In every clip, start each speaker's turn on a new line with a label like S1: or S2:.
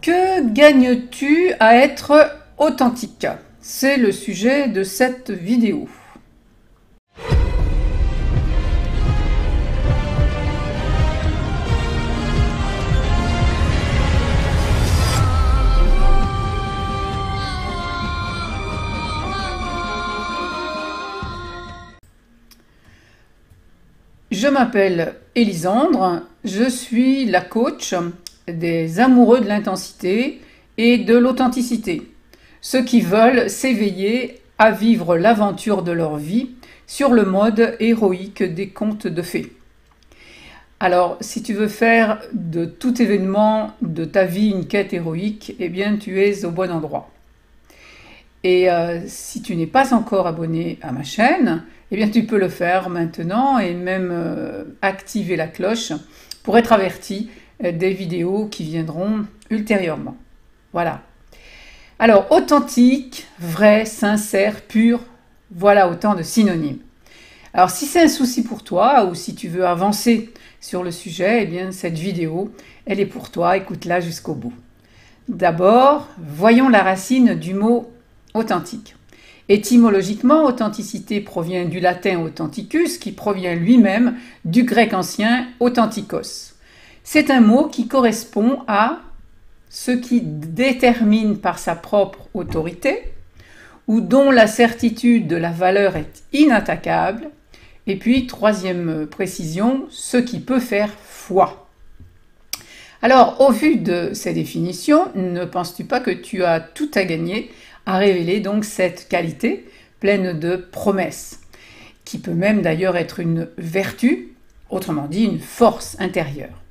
S1: Que gagnes-tu à être authentique? C'est le sujet de cette vidéo. Je m'appelle Elisandre, je suis la coach des amoureux de l'intensité et de l'authenticité, ceux qui veulent s'éveiller à vivre l'aventure de leur vie sur le mode héroïque des contes de fées. Alors, si tu veux faire de tout événement de ta vie une quête héroïque, eh bien tu es au bon endroit. Et si tu n'es pas encore abonné à ma chaîne, eh bien tu peux le faire maintenant et même activer la cloche pour être averti des vidéos qui viendront ultérieurement. Voilà. Alors, authentique, vrai, sincère, pur, voilà autant de synonymes. Alors, si c'est un souci pour toi ou si tu veux avancer sur le sujet, eh bien cette vidéo, elle est pour toi, écoute-la jusqu'au bout. D'abord, voyons la racine du mot authentique. Étymologiquement, authenticité provient du latin authenticus, qui provient lui-même du grec ancien authentikos. C'est un mot qui correspond à ce qui détermine par sa propre autorité ou dont la certitude de la valeur est inattaquable. Et puis, troisième précision, ce qui peut faire foi. Alors, au vu de ces définitions, ne penses-tu pas que tu as tout à gagner à révéler donc cette qualité pleine de promesses, qui peut même d'ailleurs être une vertu, autrement dit une force intérieure.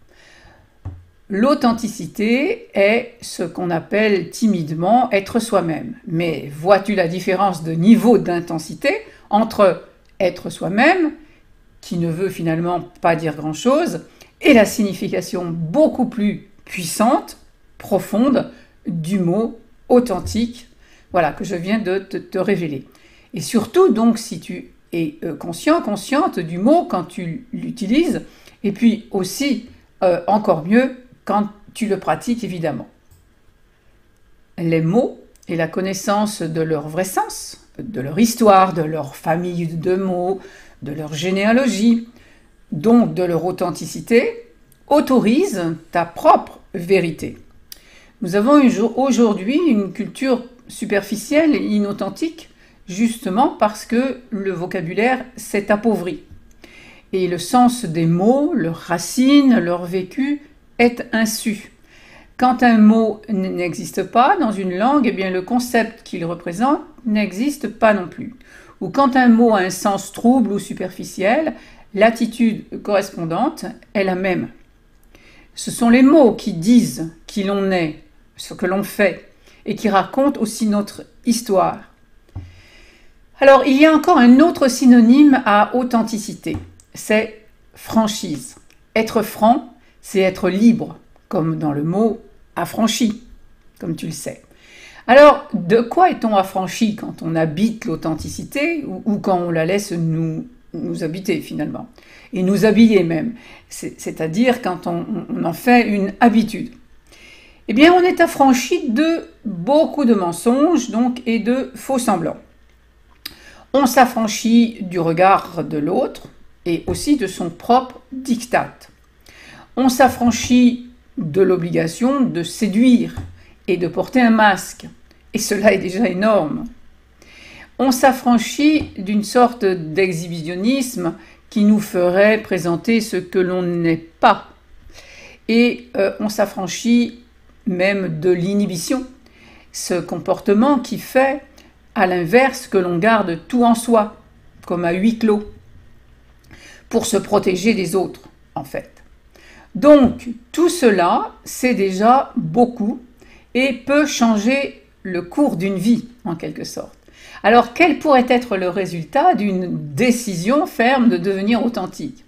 S1: L'authenticité est ce qu'on appelle timidement être soi-même. Mais vois-tu la différence de niveau d'intensité entre être soi-même, qui ne veut finalement pas dire grand-chose, et la signification beaucoup plus puissante, profonde, du mot authentique, voilà, que je viens de te révéler. Et surtout, donc, si tu es consciente du mot quand tu l'utilises, et puis aussi, encore mieux, quand tu le pratiques, évidemment. Les mots et la connaissance de leur vrai sens, de leur histoire, de leur famille de mots, de leur généalogie, donc de leur authenticité, autorisent ta propre vérité. Nous avons aujourd'hui une culture superficielle et inauthentique, justement parce que le vocabulaire s'est appauvri. Et le sens des mots, leurs racines, leur vécu, est insu. Quand un mot n'existe pas dans une langue, eh bien le concept qu'il représente n'existe pas non plus. Ou quand un mot a un sens trouble ou superficiel, l'attitude correspondante est la même. Ce sont les mots qui disent qui l'on est, ce que l'on fait, et qui racontent aussi notre histoire. Alors, il y a encore un autre synonyme à authenticité, c'est franchise. Être franc, c'est être libre, comme dans le mot affranchi, comme tu le sais. Alors, de quoi est-on affranchi quand on habite l'authenticité ou quand on la laisse nous habiter finalement, et nous habiller même, c'est-à-dire quand on en fait une habitude. Eh bien, on est affranchi de beaucoup de mensonges donc, et de faux semblants. On s'affranchit du regard de l'autre et aussi de son propre diktat. On s'affranchit de l'obligation de séduire et de porter un masque, et cela est déjà énorme. On s'affranchit d'une sorte d'exhibitionnisme qui nous ferait présenter ce que l'on n'est pas. Et on s'affranchit même de l'inhibition, ce comportement qui fait, à l'inverse, que l'on garde tout en soi, comme à huis clos, pour se protéger des autres, en fait. Donc, tout cela, c'est déjà beaucoup et peut changer le cours d'une vie, en quelque sorte. Alors, quel pourrait être le résultat d'une décision ferme de devenir authentique?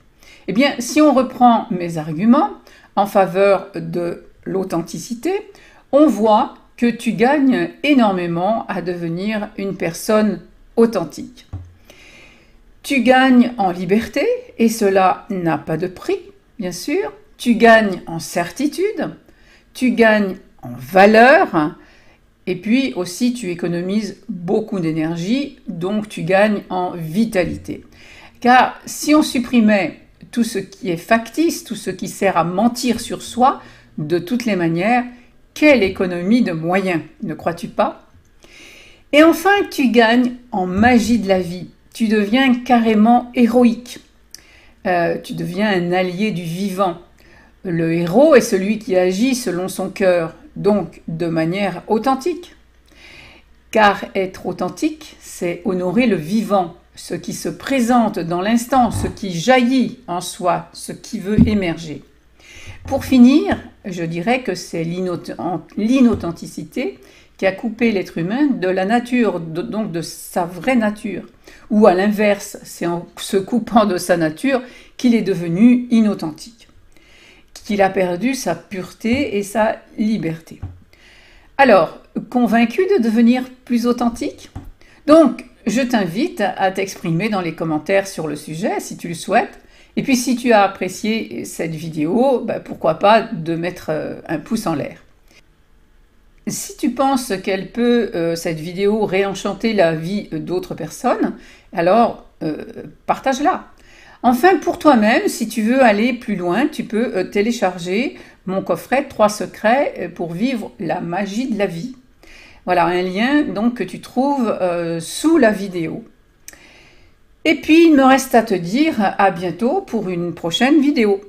S1: Eh bien, si on reprend mes arguments en faveur de l'authenticité, on voit que tu gagnes énormément à devenir une personne authentique. Tu gagnes en liberté, et cela n'a pas de prix, bien sûr. Tu gagnes en certitude, tu gagnes en valeur, et puis aussi tu économises beaucoup d'énergie, donc tu gagnes en vitalité. Car si on supprimait tout ce qui est factice, tout ce qui sert à mentir sur soi, de toutes les manières, quelle économie de moyens, ne crois-tu pas? Et enfin, tu gagnes en magie de la vie. Tu deviens carrément héroïque. Tu deviens un allié du vivant. Le héros est celui qui agit selon son cœur, donc de manière authentique. Car être authentique, c'est honorer le vivant, ce qui se présente dans l'instant, ce qui jaillit en soi, ce qui veut émerger. Pour finir, je dirais que c'est l'inauthenticité qui a coupé l'être humain de la nature, donc de sa vraie nature. Ou à l'inverse, c'est en se coupant de sa nature qu'il est devenu inauthentique, qu'il a perdu sa pureté et sa liberté. Alors, convaincu de devenir plus authentique? Donc, je t'invite à t'exprimer dans les commentaires sur le sujet si tu le souhaites. Et puis si tu as apprécié cette vidéo, pourquoi pas de mettre un pouce en l'air. Si tu penses qu'elle peut, cette vidéo, réenchanter la vie d'autres personnes, alors partage-la. Enfin, pour toi-même, si tu veux aller plus loin, tu peux télécharger mon coffret 3 secrets pour vivre la magie de la vie. Voilà, un lien donc que tu trouves sous la vidéo. Et puis, il me reste à te dire à bientôt pour une prochaine vidéo.